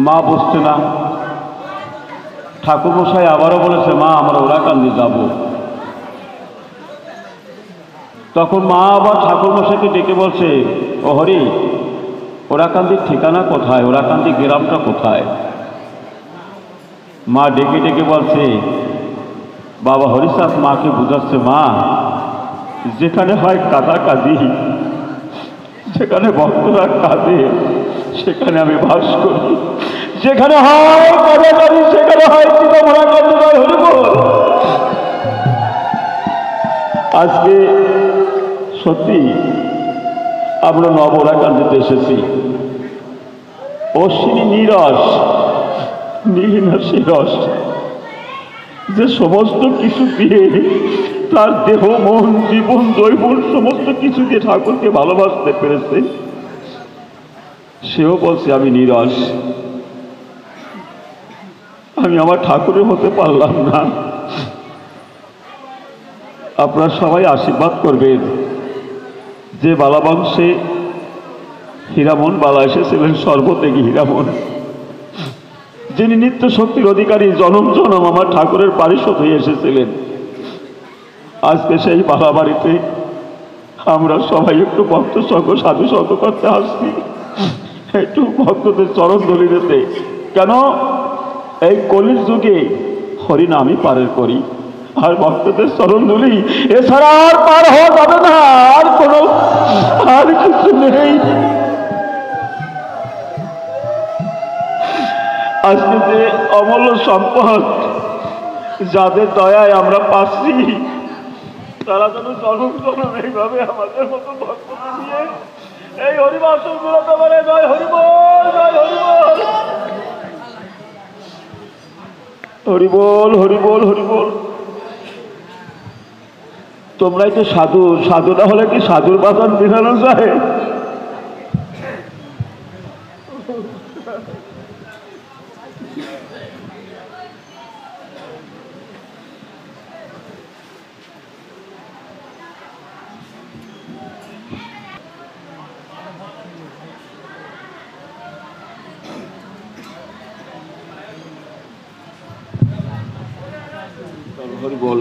মা বুঝছে না। ঠাকুরমশাই আবারও বলেছে, মা আমরা ওরাকান্দি যাব। তখন মা আবার ঠাকুরমশাইকে ডেকে বলছে, ও হরি, ওরাকান্দির ঠিকানা কোথায়, ওরাকান্দি গ্রামটা কোথায়? মা ডেকে ডেকে বলছে, বাবা হরিচাঁদ মাকে বুঝাচ্ছে, মা যেখানে হয় কাঁদাকাঁদি, যেখানে ভক্তরা কাঁদে সেখানে আমি বাস করি, যেখানে হয় কাঁদাকাঁদি সেখানে হয় ওরাকান্দি। হরিবল। আজকে সত্যি আমরা নব ওরাকান্দিতে এসেছি। অশ্বিনী নীরস, নীলিনাশী রস, যে সমস্ত কিছু দিয়ে তার দেহ মন জীবন জৈবন সমস্ত কিছু দিয়ে ঠাকুরকে ভালোবাসতে পেরেছে, সেও বলছে আমি নীরস, আমি আমার ঠাকুরের হতে পারলাম না। আপনারা সবাই আশীর্বাদ করবেন যে বালাবংশে হীরামন বালা এসেছিলেন, সর্বত্যাগী হীরামন, যিনি নিত্য শক্তির অধিকারী, জনম জনম আমার ঠাকুরের পারিষদ হয়ে এসেছিলেন। আজকে সেই বালা বাড়িতে আমরা সবাই একটু ভক্ত সঙ্গ সাধু সঙ্গ করতে আসছি, একটু ভক্তদের চরণ ধরে দিতে। কেন এই কলির যুগে হরিনামই পারের করি, আর ভক্তদের চরণ ধরি, এছাড়া আর পার হওয়া যাবে না, আর কোনো আর কিছু নেই। আজকে যে অমূল্য সম্পদ যাদের দয়ায় আমরা পাচ্ছি, তারা যেন জনম জনম এইভাবে আমাদের মতো ভক্ত দিয়ে এই হরিবাসন বেরোতে পারে। জয় হরিবল, জয় হরিবল, হরিবল, হরিবল, হরিবল। তোমরাই তো সাধু, সাধু না হলে কি সাধুর বাসন বেরানো যায়? হরিবল।